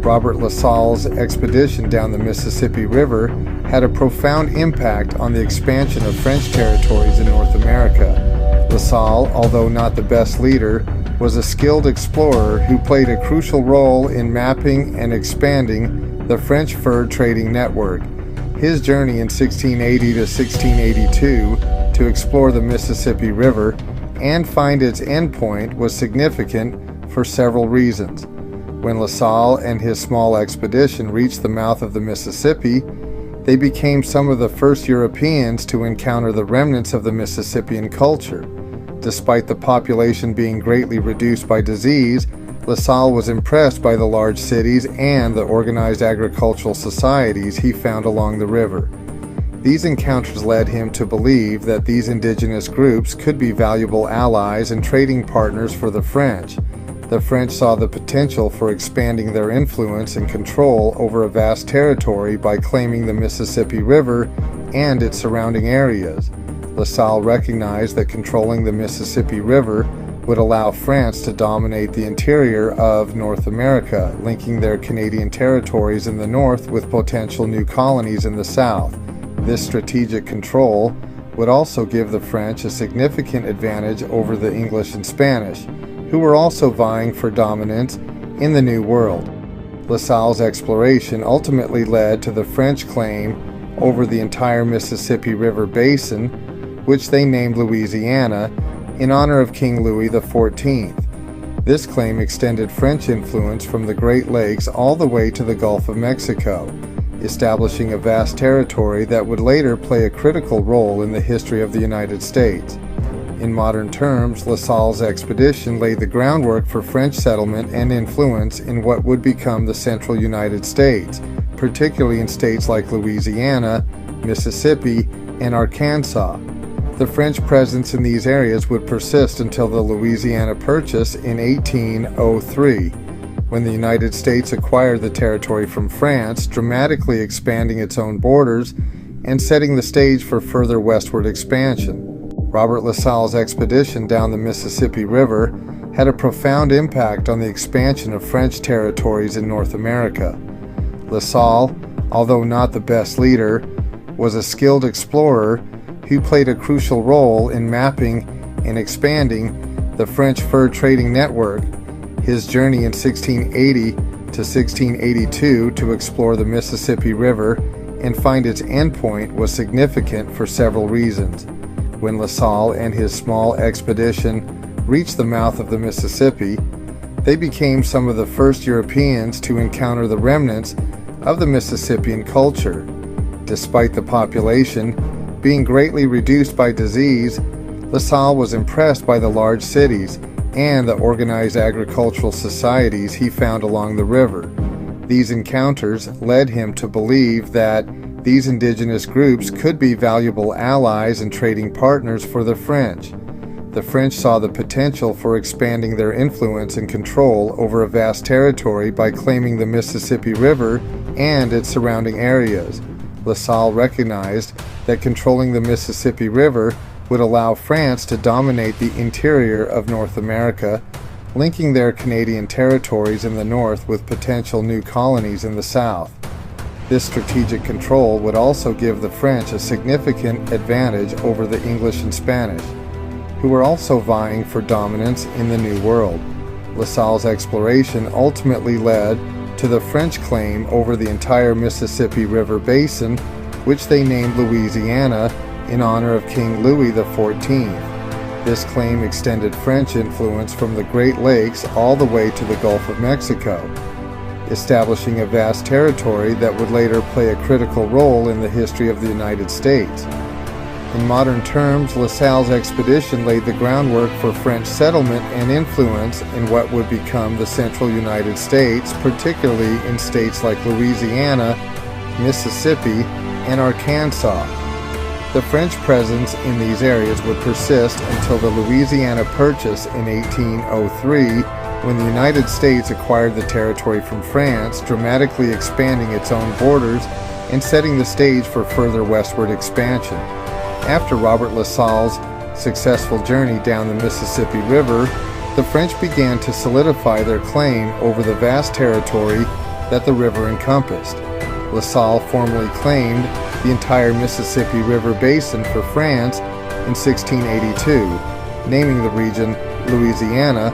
Robert La Salle's expedition down the Mississippi River had a profound impact on the expansion of French territories in North America. La Salle, although not the best leader, was a skilled explorer who played a crucial role in mapping and expanding the French fur trading network. His journey in 1680 to 1682 to explore the Mississippi River and find its endpoint was significant for several reasons. When La Salle and his small expedition reached the mouth of the Mississippi, they became some of the first Europeans to encounter the remnants of the Mississippian culture. Despite the population being greatly reduced by disease, La Salle was impressed by the large cities and the organized agricultural societies he found along the river. These encounters led him to believe that these indigenous groups could be valuable allies and trading partners for the French. The French saw the potential for expanding their influence and control over a vast territory by claiming the Mississippi River and its surrounding areas. La Salle recognized that controlling the Mississippi River would allow France to dominate the interior of North America, linking their Canadian territories in the north with potential new colonies in the south. This strategic control would also give the French a significant advantage over the English and Spanish, who were also vying for dominance in the New World. La Salle's exploration ultimately led to the French claim over the entire Mississippi River basin, which they named Louisiana, in honor of King Louis XIV. This claim extended French influence from the Great Lakes all the way to the Gulf of Mexico, establishing a vast territory that would later play a critical role in the history of the United States. In modern terms, La Salle's expedition laid the groundwork for French settlement and influence in what would become the central United States, particularly in states like Louisiana, Mississippi, and Arkansas. The French presence in these areas would persist until the Louisiana Purchase in 1803, when the United States acquired the territory from France, dramatically expanding its own borders and setting the stage for further westward expansion. Robert La Salle's expedition down the Mississippi River had a profound impact on the expansion of French territories in North America. La Salle, although not the best leader, was a skilled explorer who played a crucial role in mapping and expanding the French fur trading network. His journey in 1680 to 1682 to explore the Mississippi River and find its endpoint was significant for several reasons. When La Salle and his small expedition reached the mouth of the Mississippi, they became some of the first Europeans to encounter the remnants of the Mississippian culture. Despite the population being greatly reduced by disease, La Salle was impressed by the large cities and the organized agricultural societies he found along the river. These encounters led him to believe that these indigenous groups could be valuable allies and trading partners for the French. The French saw the potential for expanding their influence and control over a vast territory by claiming the Mississippi River and its surrounding areas. La Salle recognized that controlling the Mississippi River would allow France to dominate the interior of North America, linking their Canadian territories in the north with potential new colonies in the south. This strategic control would also give the French a significant advantage over the English and Spanish, who were also vying for dominance in the New World. La Salle's exploration ultimately led to the French claim over the entire Mississippi River basin, which they named Louisiana in honor of King Louis XIV. This claim extended French influence from the Great Lakes all the way to the Gulf of Mexico, establishing a vast territory that would later play a critical role in the history of the United States. In modern terms, La Salle's expedition laid the groundwork for French settlement and influence in what would become the central United States, particularly in states like Louisiana, Mississippi, and Arkansas. The French presence in these areas would persist until the Louisiana Purchase in 1803, when the United States acquired the territory from France, dramatically expanding its own borders and setting the stage for further westward expansion. After Robert La Salle's successful journey down the Mississippi River, the French began to solidify their claim over the vast territory that the river encompassed. La Salle formally claimed the entire Mississippi River basin for France in 1682, naming the region Louisiana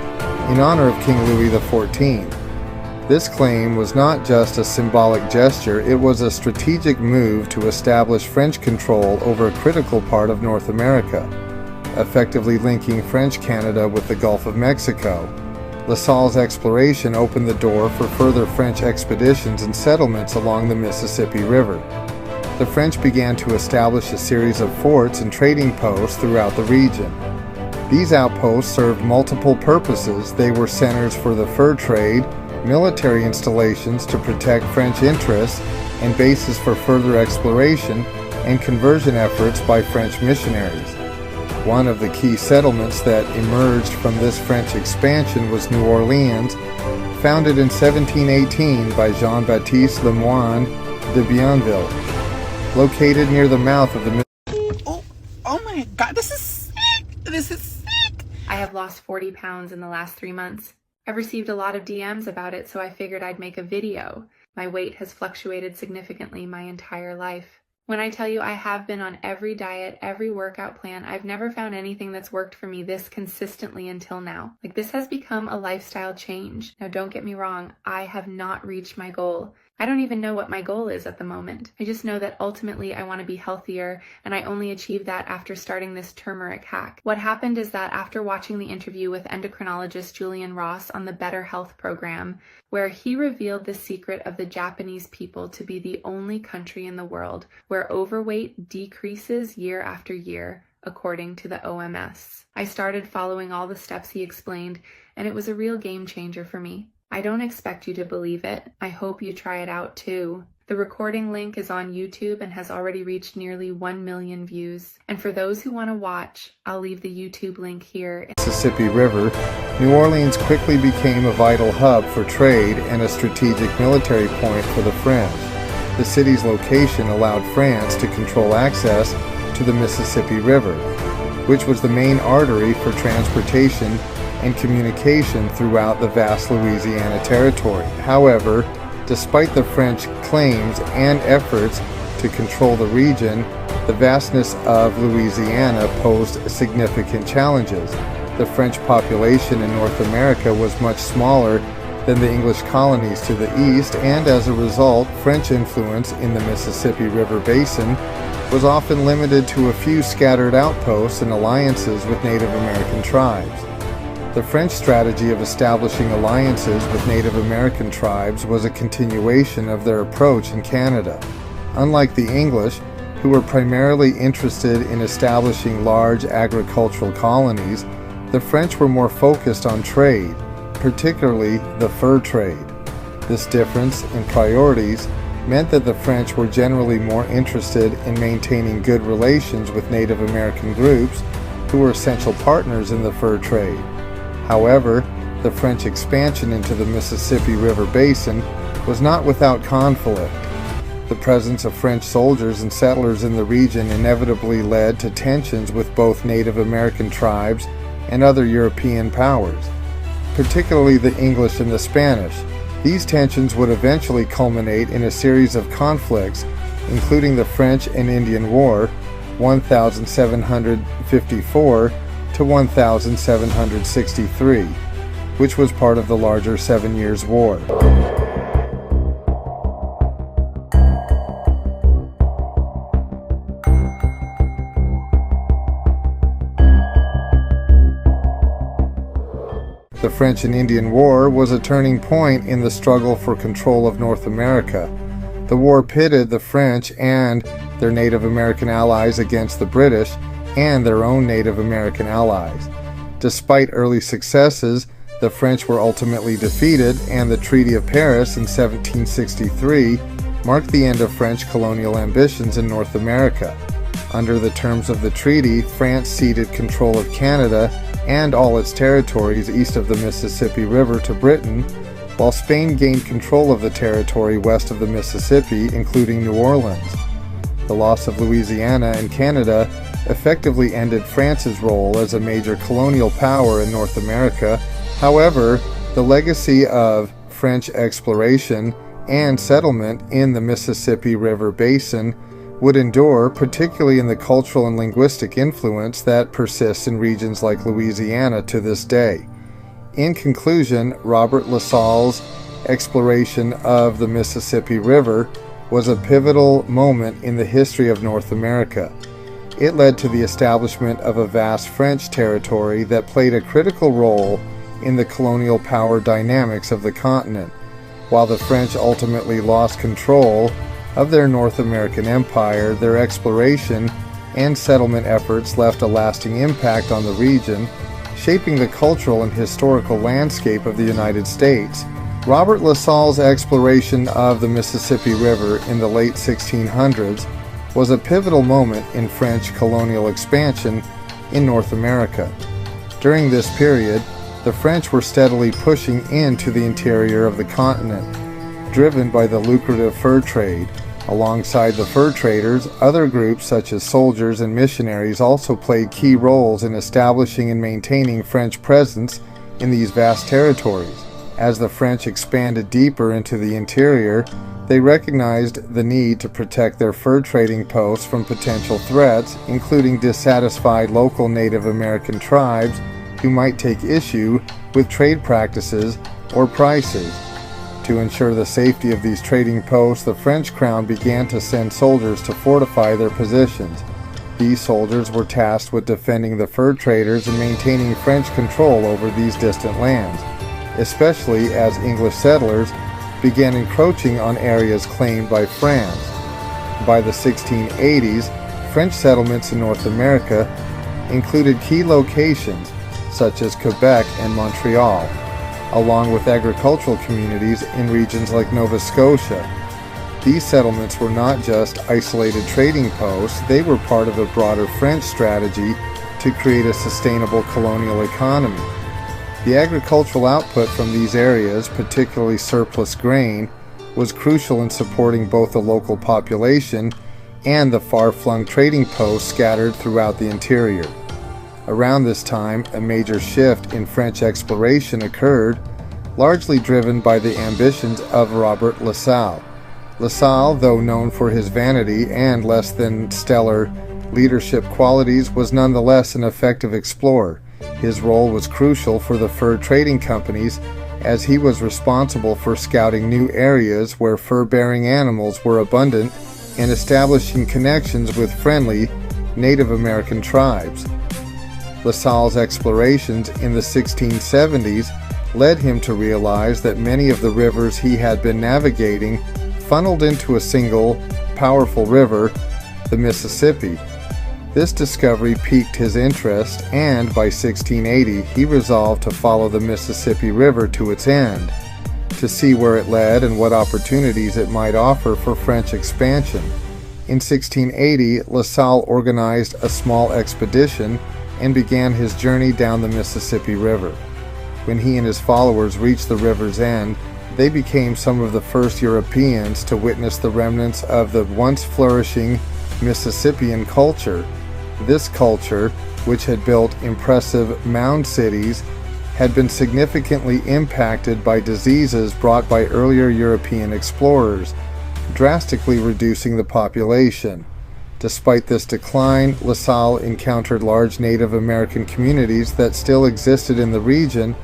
in honor of King Louis XIV. This claim was not just a symbolic gesture, it was a strategic move to establish French control over a critical part of North America, effectively linking French Canada with the Gulf of Mexico. La Salle's exploration opened the door for further French expeditions and settlements along the Mississippi River. The French began to establish a series of forts and trading posts throughout the region. These outposts served multiple purposes. They were centers for the fur trade, military installations to protect French interests, and bases for further exploration and conversion efforts by French missionaries. One of the key settlements that emerged from this French expansion was New Orleans, founded in 1718 by Jean-Baptiste Le Moyne de Bienville. Located near the mouth of the Mississippi. Oh my God, this is sick! This is sick! I have lost 40 pounds in the last 3 months. I've received a lot of DMs about it, so I figured I'd make a video. My weight has fluctuated significantly my entire life. When I tell you I have been on every diet, every workout plan, I've never found anything that's worked for me this consistently until now. This has become a lifestyle change. Now don't get me wrong, I have not reached my goal. I don't even know what my goal is at the moment. I just know that ultimately I want to be healthier, and I only achieved that after starting this turmeric hack. What happened is that after watching the interview with endocrinologist Julian Ross on the Better Health program, where he revealed the secret of the Japanese people to be the only country in the world where overweight decreases year after year, according to the OMS. I started following all the steps he explained, and it was a real game changer for me. I don't expect you to believe it. I hope you try it out too. The recording link is on YouTube and has already reached nearly 1 million views. And for those who want to watch, I'll leave the YouTube link here. Mississippi River, New Orleans quickly became a vital hub for trade and a strategic military point for the French. The city's location allowed France to control access to the Mississippi River, which was the main artery for transportation and communication throughout the vast Louisiana territory. However, despite the French claims and efforts to control the region, the vastness of Louisiana posed significant challenges. The French population in North America was much smaller than the English colonies to the east, and as a result, French influence in the Mississippi River basin was often limited to a few scattered outposts and alliances with Native American tribes. The French strategy of establishing alliances with Native American tribes was a continuation of their approach in Canada. Unlike the English, who were primarily interested in establishing large agricultural colonies, the French were more focused on trade, particularly the fur trade. This difference in priorities meant that the French were generally more interested in maintaining good relations with Native American groups who were essential partners in the fur trade. However, the French expansion into the Mississippi River basin was not without conflict. The presence of French soldiers and settlers in the region inevitably led to tensions with both Native American tribes and other European powers, particularly the English and the Spanish. These tensions would eventually culminate in a series of conflicts, including the French and Indian War, 1754 to 1763, which was part of the larger 7 Years' War. The French and Indian War was a turning point in the struggle for control of North America. The war pitted the French and their Native American allies against the British and their own Native American allies. Despite early successes, the French were ultimately defeated, and the Treaty of Paris in 1763 marked the end of French colonial ambitions in North America. Under the terms of the treaty, France ceded control of Canada and all its territories east of the Mississippi River to Britain, while Spain gained control of the territory west of the Mississippi, including New Orleans. The loss of Louisiana and Canada effectively ended France's role as a major colonial power in North America. However, the legacy of French exploration and settlement in the Mississippi River Basin would endure, particularly in the cultural and linguistic influence that persists in regions like Louisiana to this day. In conclusion, Robert De La Salle's exploration of the Mississippi River was a pivotal moment in the history of North America. It led to the establishment of a vast French territory that played a critical role in the colonial power dynamics of the continent. While the French ultimately lost control of their North American empire, their exploration and settlement efforts left a lasting impact on the region, shaping the cultural and historical landscape of the United States. Robert De La Salle's exploration of the Mississippi River in the late 1600s was a pivotal moment in French colonial expansion in North America. During this period, the French were steadily pushing into the interior of the continent, driven by the lucrative fur trade. Alongside the fur traders, other groups such as soldiers and missionaries also played key roles in establishing and maintaining French presence in these vast territories. As the French expanded deeper into the interior, they recognized the need to protect their fur trading posts from potential threats, including dissatisfied local Native American tribes who might take issue with trade practices or prices. To ensure the safety of these trading posts, the French crown began to send soldiers to fortify their positions. These soldiers were tasked with defending the fur traders and maintaining French control over these distant lands, especially as English settlers began encroaching on areas claimed by France. By the 1680s, French settlements in North America included key locations such as Quebec and Montreal, along with agricultural communities in regions like Nova Scotia. These settlements were not just isolated trading posts, they were part of a broader French strategy to create a sustainable colonial economy. The agricultural output from these areas, particularly surplus grain, was crucial in supporting both the local population and the far-flung trading posts scattered throughout the interior. Around this time, a major shift in French exploration occurred, largely driven by the ambitions of Robert De La Salle. La Salle, though known for his vanity and less than stellar leadership qualities, was nonetheless an effective explorer. His role was crucial for the fur trading companies, as he was responsible for scouting new areas where fur-bearing animals were abundant and establishing connections with friendly Native American tribes. La Salle's explorations in the 1670s led him to realize that many of the rivers he had been navigating funneled into a single, powerful river, the Mississippi. This discovery piqued his interest, and by 1680 he resolved to follow the Mississippi River to its end, to see where it led and what opportunities it might offer for French expansion. In 1680, La Salle organized a small expedition and began his journey down the Mississippi River. When he and his followers reached the river's end, they became some of the first Europeans to witness the remnants of the once flourishing Mississippian culture. This culture, which had built impressive mound cities, had been significantly impacted by diseases brought by earlier European explorers, drastically reducing the population. Despite this decline, La Salle encountered large Native American communities that still existed in the region.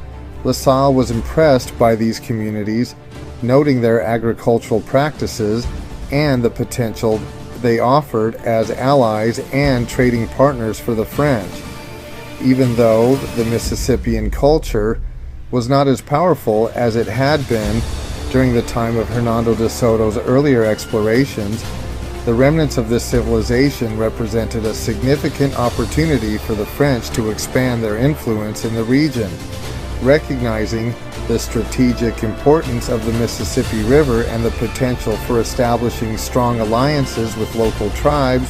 La Salle was impressed by these communities, noting their agricultural practices and the potential they offered as allies and trading partners for the French. Even though the Mississippian culture was not as powerful as it had been during the time of Hernando de Soto's earlier explorations, the remnants of this civilization represented a significant opportunity for the French to expand their influence in the region. Recognizing the strategic importance of the Mississippi River and the potential for establishing strong alliances with local tribes,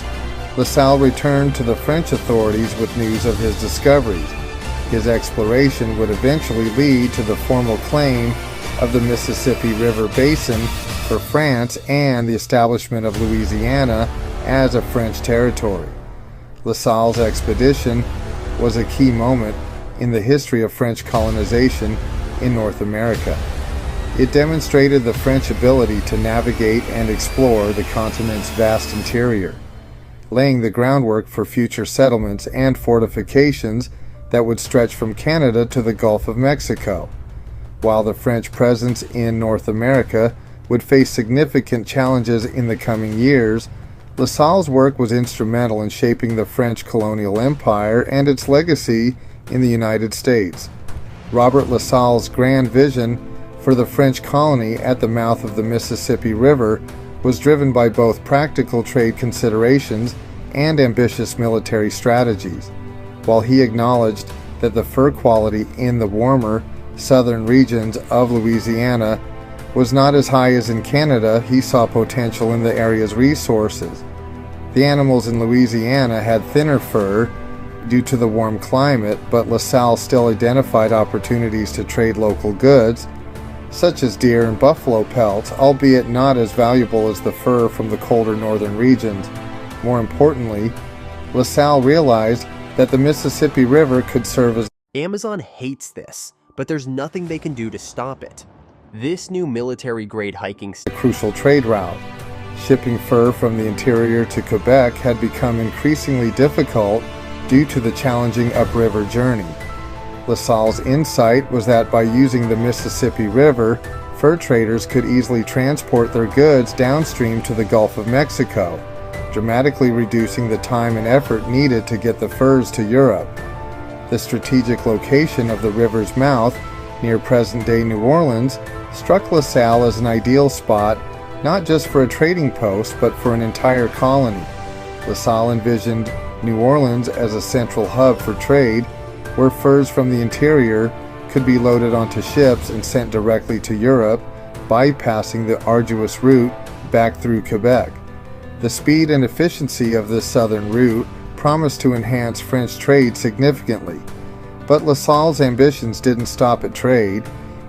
La Salle returned to the French authorities with news of his discoveries. His exploration would eventually lead to the formal claim of the Mississippi River Basin for France and the establishment of Louisiana as a French territory. La Salle's expedition was a key moment in the history of French colonization in North America. It demonstrated the French ability to navigate and explore the continent's vast interior, laying the groundwork for future settlements and fortifications that would stretch from Canada to the Gulf of Mexico. While the French presence in North America would face significant challenges in the coming years, La Salle's work was instrumental in shaping the French colonial empire and its legacy in the United States. Robert La Salle's grand vision for the French colony at the mouth of the Mississippi River was driven by both practical trade considerations and ambitious military strategies. While he acknowledged that the fur quality in the warmer southern regions of Louisiana was not as high as in Canada, he saw potential in the area's resources. The animals in Louisiana had thinner fur due to the warm climate, but La Salle still identified opportunities to trade local goods, such as deer and buffalo pelts, albeit not as valuable as the fur from the colder northern regions. More importantly, La Salle realized that the Mississippi River could serve as Amazon hates this, but there's nothing they can do to stop it. This new military-grade hiking a crucial trade route. Shipping fur from the interior to Quebec had become increasingly difficult due to the challenging upriver journey. La Salle's insight was that by using the Mississippi River, fur traders could easily transport their goods downstream to the Gulf of Mexico, dramatically reducing the time and effort needed to get the furs to Europe. The strategic location of the river's mouth, near present-day New Orleans, struck La Salle as an ideal spot not just for a trading post, but for an entire colony. La Salle envisioned New Orleans as a central hub for trade, where furs from the interior could be loaded onto ships and sent directly to Europe, bypassing the arduous route back through Quebec. The speed and efficiency of this southern route promised to enhance French trade significantly. But La Salle's ambitions didn't stop at trade.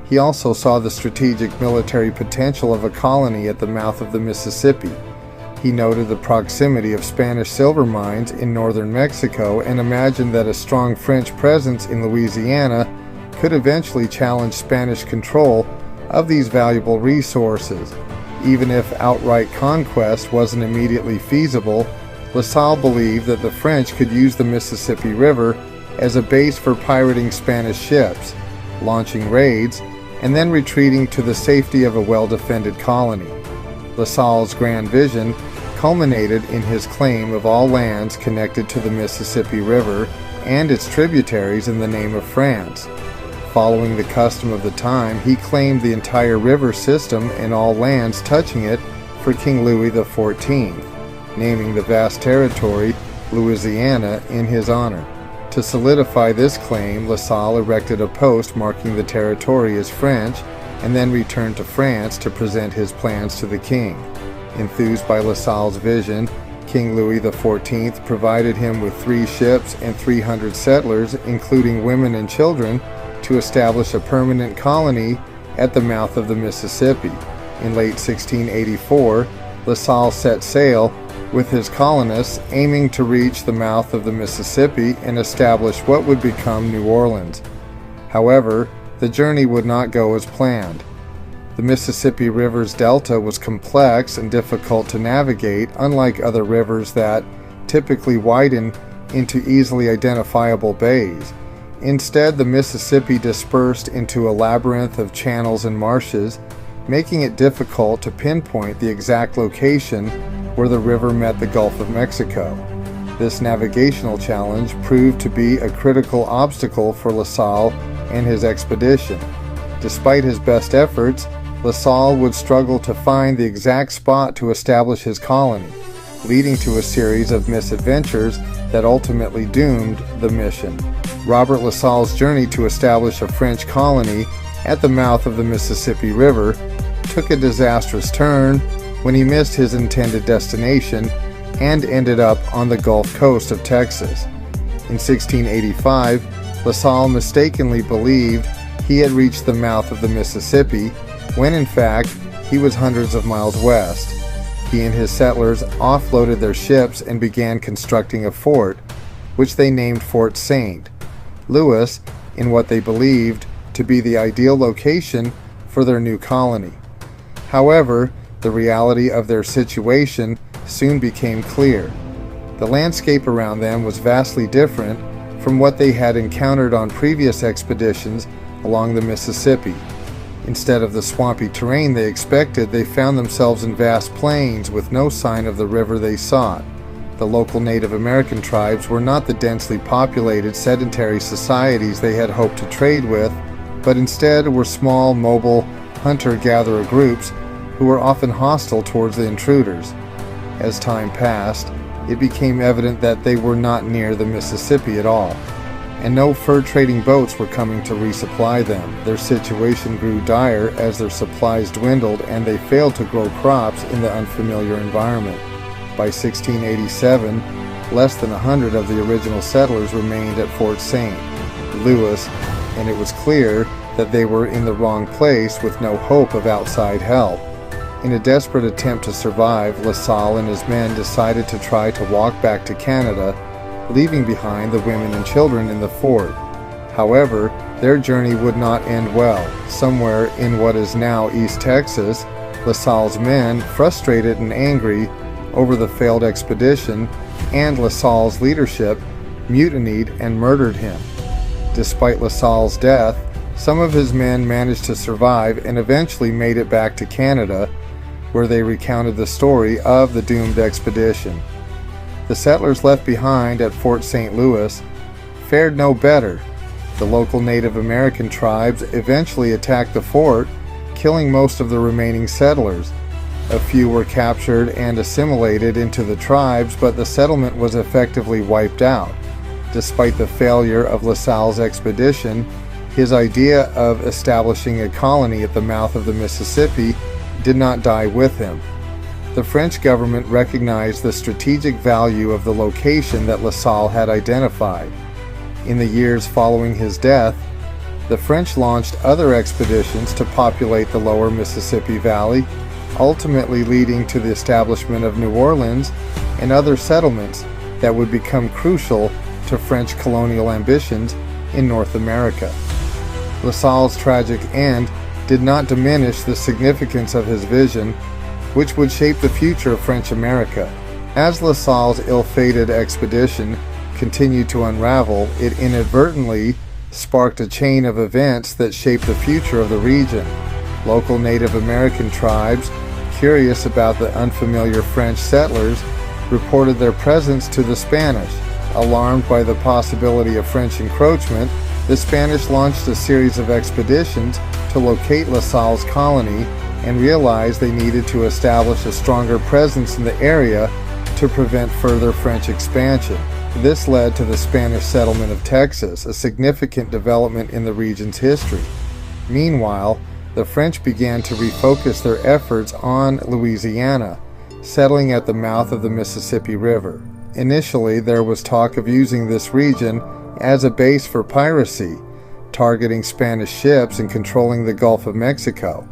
He also saw the strategic military potential of a colony at the mouth of the Mississippi. He noted the proximity of Spanish silver mines in northern Mexico and imagined that a strong French presence in Louisiana could eventually challenge Spanish control of these valuable resources. Even if outright conquest wasn't immediately feasible, La Salle believed that the French could use the Mississippi River as a base for pirating Spanish ships, launching raids, and then retreating to the safety of a well-defended colony. La Salle's grand vision culminated in his claim of all lands connected to the Mississippi River and its tributaries in the name of France. Following the custom of the time, he claimed the entire river system and all lands touching it for King Louis XIV, naming the vast territory Louisiana in his honor. To solidify this claim, La Salle erected a post marking the territory as French and then returned to France to present his plans to the king. Enthused by La Salle's vision, King Louis XIV provided him with 3 ships and 300 settlers, including women and children, to establish a permanent colony at the mouth of the Mississippi. In late 1684, La Salle set sail with his colonists, aiming to reach the mouth of the Mississippi and establish what would become New Orleans. However, the journey would not go as planned. The Mississippi River's delta was complex and difficult to navigate, unlike other rivers that typically widen into easily identifiable bays. Instead, the Mississippi dispersed into a labyrinth of channels and marshes, making it difficult to pinpoint the exact location where the river met the Gulf of Mexico. This navigational challenge proved to be a critical obstacle for La Salle and his expedition. Despite his best efforts, La Salle would struggle to find the exact spot to establish his colony, leading to a series of misadventures that ultimately doomed the mission. Robert La Salle's journey to establish a French colony at the mouth of the Mississippi River took a disastrous turn when he missed his intended destination and ended up on the Gulf Coast of Texas. In 1685, La Salle mistakenly believed he had reached the mouth of the Mississippi, when in fact he was hundreds of miles west. He and his settlers offloaded their ships and began constructing a fort, which they named Fort St. Louis, in what they believed to be the ideal location for their new colony. However, the reality of their situation soon became clear. The landscape around them was vastly different from what they had encountered on previous expeditions along the Mississippi. Instead of the swampy terrain they expected, they found themselves in vast plains with no sign of the river they sought. The local Native American tribes were not the densely populated, sedentary societies they had hoped to trade with, but instead were small, mobile, hunter-gatherer groups who were often hostile towards the intruders. As time passed, it became evident that they were not near the Mississippi at all, and no fur trading boats were coming to resupply them. Their situation grew dire as their supplies dwindled and they failed to grow crops in the unfamiliar environment. By 1687, less than 100 of the original settlers remained at Fort St. Louis, and it was clear that they were in the wrong place with no hope of outside help. In a desperate attempt to survive, La Salle and his men decided to try to walk back to Canada, leaving behind the women and children in the fort. However, their journey would not end well. Somewhere in what is now East Texas, La Salle's men, frustrated and angry over the failed expedition and La Salle's leadership, mutinied and murdered him. Despite La Salle's death, some of his men managed to survive and eventually made it back to Canada, where they recounted the story of the doomed expedition. The settlers left behind at Fort St. Louis fared no better. The local Native American tribes eventually attacked the fort, killing most of the remaining settlers. A few were captured and assimilated into the tribes, but the settlement was effectively wiped out. Despite the failure of La Salle's expedition, his idea of establishing a colony at the mouth of the Mississippi did not die with him. The French government recognized the strategic value of the location that La Salle had identified. In the years following his death, the French launched other expeditions to populate the lower Mississippi Valley, ultimately leading to the establishment of New Orleans and other settlements that would become crucial to French colonial ambitions in North America. La Salle's tragic end did not diminish the significance of his vision, which would shape the future of French America. As La Salle's ill-fated expedition continued to unravel, it inadvertently sparked a chain of events that shaped the future of the region. Local Native American tribes, curious about the unfamiliar French settlers, reported their presence to the Spanish. Alarmed by the possibility of French encroachment, the Spanish launched a series of expeditions to locate La Salle's colony and realized they needed to establish a stronger presence in the area to prevent further French expansion. This led to the Spanish settlement of Texas, a significant development in the region's history. Meanwhile, the French began to refocus their efforts on Louisiana, settling at the mouth of the Mississippi River. Initially, there was talk of using this region as a base for piracy, targeting Spanish ships and controlling the Gulf of Mexico.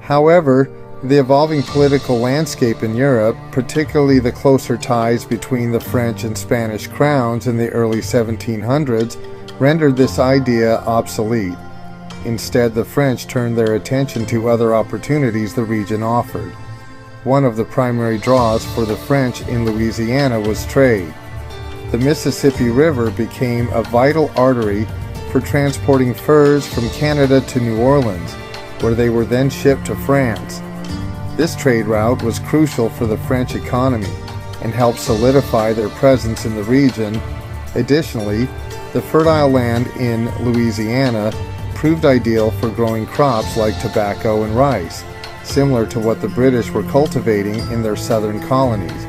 However, the evolving political landscape in Europe, particularly the closer ties between the French and Spanish crowns in the early 1700s, rendered this idea obsolete. Instead, the French turned their attention to other opportunities the region offered. One of the primary draws for the French in Louisiana was trade. The Mississippi River became a vital artery for transporting furs from Canada to New Orleans, where they were then shipped to France. This trade route was crucial for the French economy and helped solidify their presence in the region. Additionally, the fertile land in Louisiana proved ideal for growing crops like tobacco and rice, similar to what the British were cultivating in their southern colonies.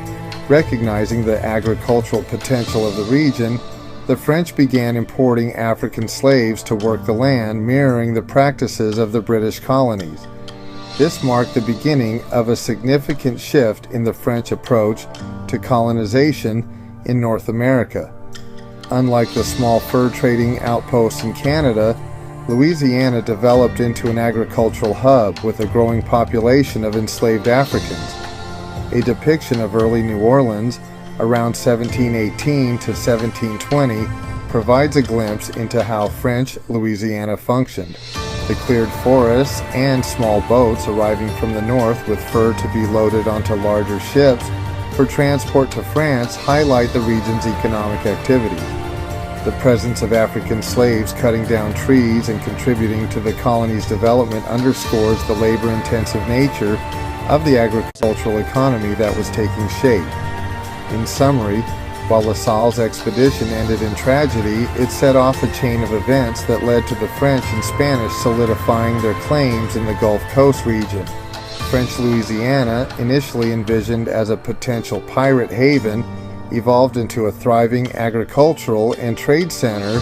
Recognizing the agricultural potential of the region, the French began importing African slaves to work the land, mirroring the practices of the British colonies. This marked the beginning of a significant shift in the French approach to colonization in North America. Unlike the small fur trading outposts in Canada, Louisiana developed into an agricultural hub with a growing population of enslaved Africans. A depiction of early New Orleans, around 1718 to 1720, provides a glimpse into how French Louisiana functioned. The cleared forests and small boats arriving from the north with fur to be loaded onto larger ships for transport to France highlight the region's economic activity. The presence of African slaves cutting down trees and contributing to the colony's development underscores the labor-intensive nature of the agricultural economy that was taking shape. In summary, while La Salle's expedition ended in tragedy, it set off a chain of events that led to the French and Spanish solidifying their claims in the Gulf Coast region. French Louisiana, initially envisioned as a potential pirate haven, evolved into a thriving agricultural and trade center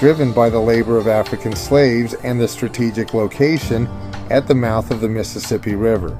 driven by the labor of African slaves and the strategic location at the mouth of the Mississippi River.